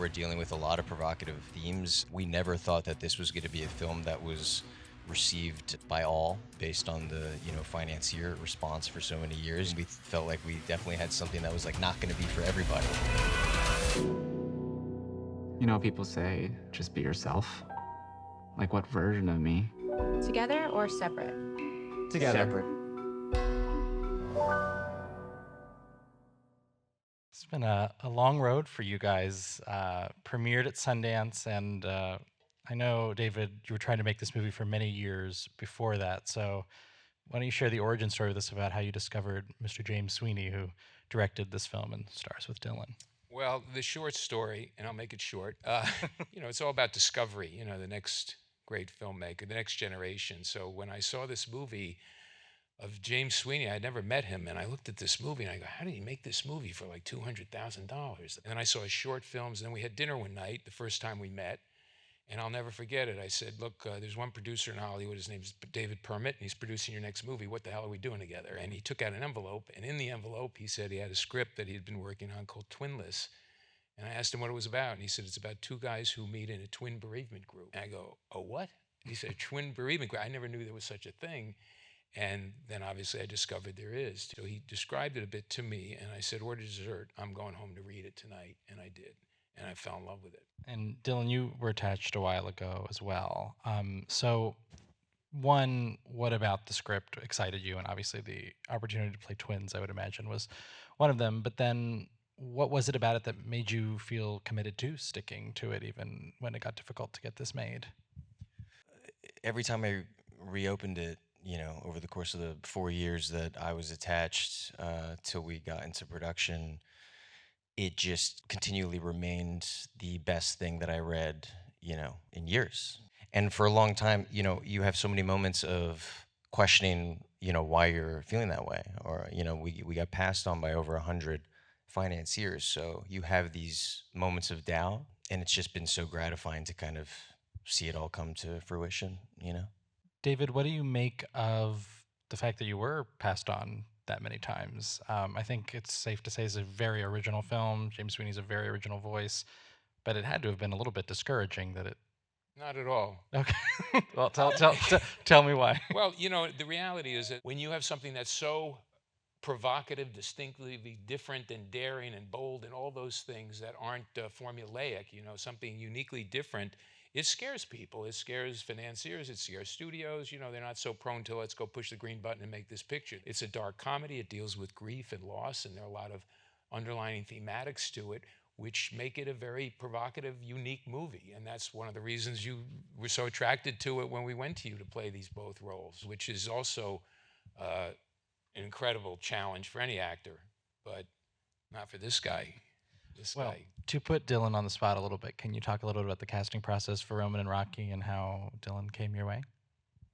we're dealing with a lot of provocative themes. We never thought that this was going to be a film that was received by all based on the financier response for so many years. We felt like we definitely had something that was like not going to be for everybody. You know, people say, just be yourself. Like, what version of me? Together or separate? Together. Separate. It's been a long road for you guys. Premiered at Sundance, and I know, David, you were trying to make this movie for many years before that. So why don't you share the origin story with us about how you discovered Mr. James Sweeney, who directed this film and stars with Dylan? Well, the short story, and I'll make it short, it's all about discovery, the next great filmmaker, the next generation. So when I saw this movie of James Sweeney, I had never met him, and I looked at this movie and I go, how did he make this movie for like $200,000? And then I saw his short films, and then we had dinner one night, the first time we met, and I'll never forget it. I said, look, there's one producer in Hollywood, his name's David Permut, and he's producing your next movie. What the hell are we doing together? And he took out an envelope, and in the envelope, he said he had a script that he had been working on called Twinless. And I asked him what it was about, and he said, it's about two guys who meet in a twin bereavement group. And I go, oh, what? And he said, twin bereavement group. I never knew there was such a thing. And then obviously I discovered there is. So he described it a bit to me, and I said, order dessert. I'm going home to read it tonight. And I did. And I fell in love with it. And Dylan, you were attached a while ago as well. So one, what about the script excited you? And obviously the opportunity to play twins, I would imagine, was one of them. But then what was it about it that made you feel committed to sticking to it even when it got difficult to get this made? Every time I reopened it, over the course of the 4 years that I was attached till we got into production, it just continually remained the best thing that I read, in years. And for a long time, you have so many moments of questioning, why you're feeling that way. Or, we got passed on by over 100 financiers. So you have these moments of doubt, and it's just been so gratifying to kind of see it all come to fruition, David, what do you make of the fact that you were passed on that many times? I think it's safe to say it's a very original film. James Sweeney's a very original voice, but it had to have been a little bit discouraging that it... Not at all. Okay. Well, tell me why. Well, the reality is that when you have something that's so provocative, distinctively different and daring and bold and all those things that aren't formulaic, something uniquely different, it scares people. It scares financiers. It scares studios. They're not so prone to let's go push the green button and make this picture. It's a dark comedy. It deals with grief and loss, and there are a lot of underlying thematics to it which make it a very provocative, unique movie. And that's one of the reasons you were so attracted to it when we went to you to play these both roles, which is also an incredible challenge for any actor, but not for this guy. Well, to put Dylan on the spot a little bit, can you talk a little bit about the casting process for Roman and Rocky and how Dylan came your way?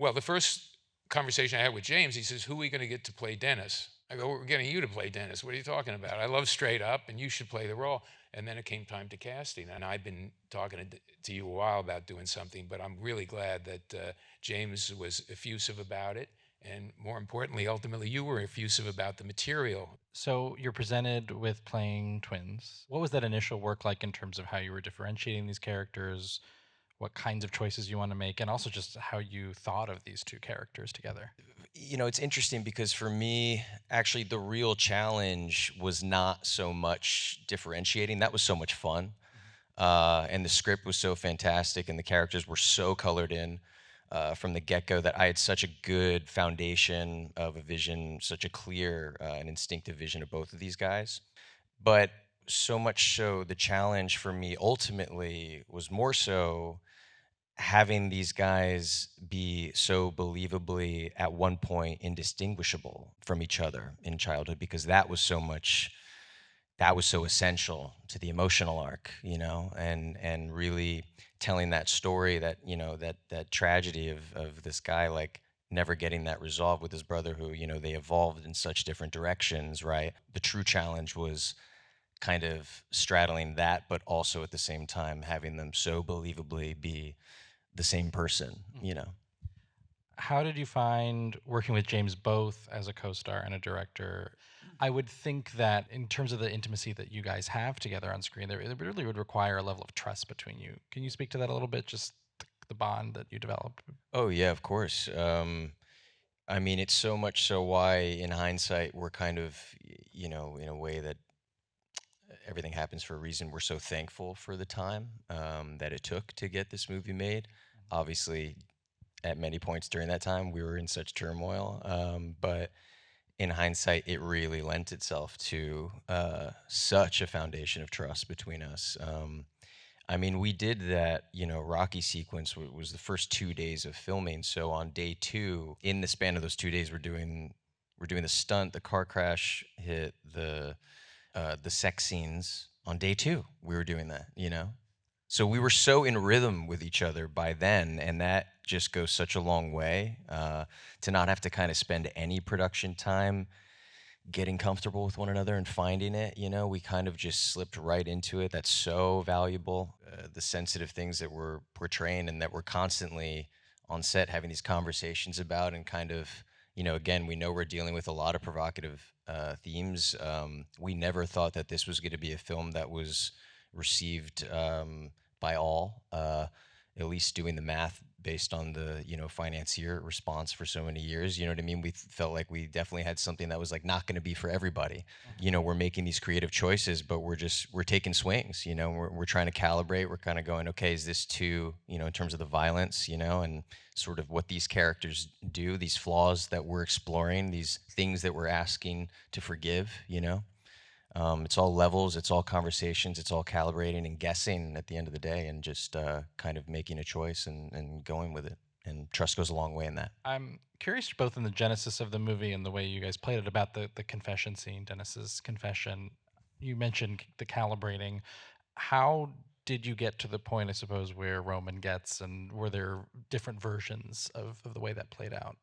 Well, the first conversation I had with James, he says, who are we going to get to play Dennis? I go, we're getting you to play Dennis. What are you talking about? I love Straight Up, and you should play the role. And then it came time to casting. And I've been talking to you a while about doing something, but I'm really glad that James was effusive about it. And more importantly, ultimately, you were effusive about the material. So you're presented with playing twins. What was that initial work like in terms of how you were differentiating these characters, what kinds of choices you want to make, and also just how you thought of these two characters together? It's interesting because for me, actually, the real challenge was not so much differentiating. That was so much fun. And the script was so fantastic, and the characters were so colored in from the get-go that I had such a good foundation of a vision, such a clear and instinctive vision of both of these guys. But so much so, the challenge for me ultimately was more so having these guys be so believably at one point indistinguishable from each other in childhood, because that was so essential to the emotional arc, and really telling that story, that that tragedy of this guy like never getting that resolved with his brother, who they evolved in such different directions, right? The true challenge was kind of straddling that, but also at the same time having them so believably be the same person, How did you find working with James both as a co-star and a director? I would think that in terms of the intimacy that you guys have together on screen, it really would require a level of trust between you. Can you speak to that a little bit? Just the bond that you developed. Oh yeah, of course. I mean, it's so much so why, in hindsight, we're kind of, in a way that everything happens for a reason. We're so thankful for the time that it took to get this movie made. Obviously, at many points during that time, we were in such turmoil. But in hindsight, it really lent itself to such a foundation of trust between us. I mean, we did that, Rocky sequence was the first 2 days of filming. So on day two, in the span of those 2 days, we're doing the stunt, the car crash hit, the sex scenes. On day two, we were doing that. So we were so in rhythm with each other by then, and that just goes such a long way to not have to kind of spend any production time getting comfortable with one another and finding it. We kind of just slipped right into it. That's so valuable. The sensitive things that we're portraying and that we're constantly on set having these conversations about, and kind of, again, we know we're dealing with a lot of provocative themes. We never thought that this was going to be a film that was received by all, at least doing the math based on the financier response for so many years. You know what I mean? We felt like we definitely had something that was like not going to be for everybody. We're making these creative choices, but we're taking swings. We're trying to calibrate. We're kind of going, okay, is this too, in terms of the violence, and sort of what these characters do, these flaws that we're exploring, these things that we're asking to forgive. It's all levels, it's all conversations, it's all calibrating and guessing at the end of the day, and just kind of making a choice and going with it. And trust goes a long way in that. I'm curious, both in the genesis of the movie and the way you guys played it, about the confession scene, Dennis's confession. You mentioned the calibrating. How did you get to the point, I suppose, where Roman gets, and were there different versions of the way that played out?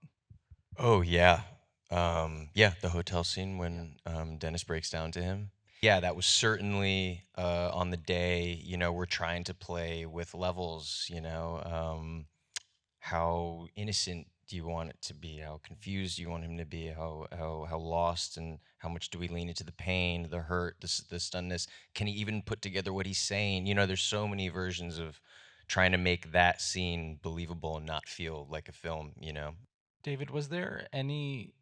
Oh, yeah. Yeah, the hotel scene when Dennis breaks down to him. Yeah, that was certainly on the day. We're trying to play with levels. How innocent do you want it to be? How confused do you want him to be? How lost, and how much do we lean into the pain, the hurt, the stunness? Can he even put together what he's saying? There's so many versions of trying to make that scene believable and not feel like a film. David, was there any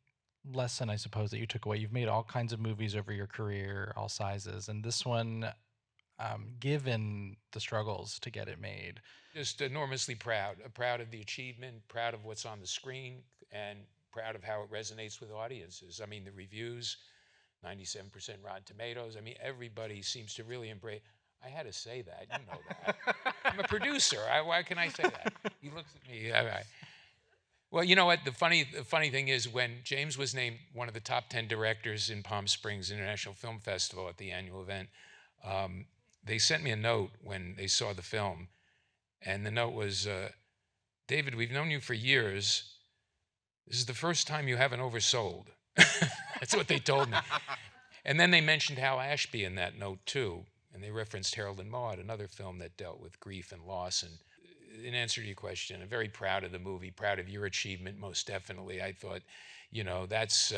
lesson, I suppose, that you took away? You've made all kinds of movies over your career, all sizes, and this one, given the struggles to get it made. Just enormously proud of the achievement, proud of what's on the screen, and proud of how it resonates with audiences. I mean, the reviews, 97% Rotten Tomatoes. I mean, everybody seems to really embrace. I had to say that, you know that. I'm a producer. Why can I say that? He looks at me. Well, you know what? The funny thing is, when James was named one of the top 10 directors in Palm Springs International Film Festival at the annual event, they sent me a note when they saw the film. And the note was, David, we've known you for years. This is the first time you haven't oversold. That's what they told me. And then they mentioned Hal Ashby in that note, too. And they referenced Harold and Maude, another film that dealt with grief and loss. And in answer to your question, I'm very proud of the movie, proud of your achievement, most definitely. I thought, that's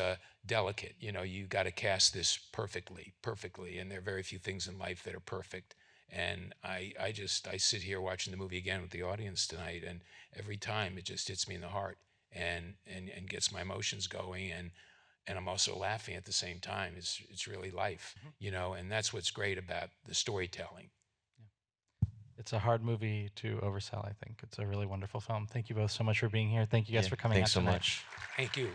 delicate. You got to cast this perfectly. And there are very few things in life that are perfect. And I sit here watching the movie again with the audience tonight, and every time it just hits me in the heart and gets my emotions going, and I'm also laughing at the same time. It's really life, and that's what's great about the storytelling. It's a hard movie to oversell, I think. It's a really wonderful film. Thank you both so much for being here. Thank you guys for coming out Thanks so tonight. much. Thank you.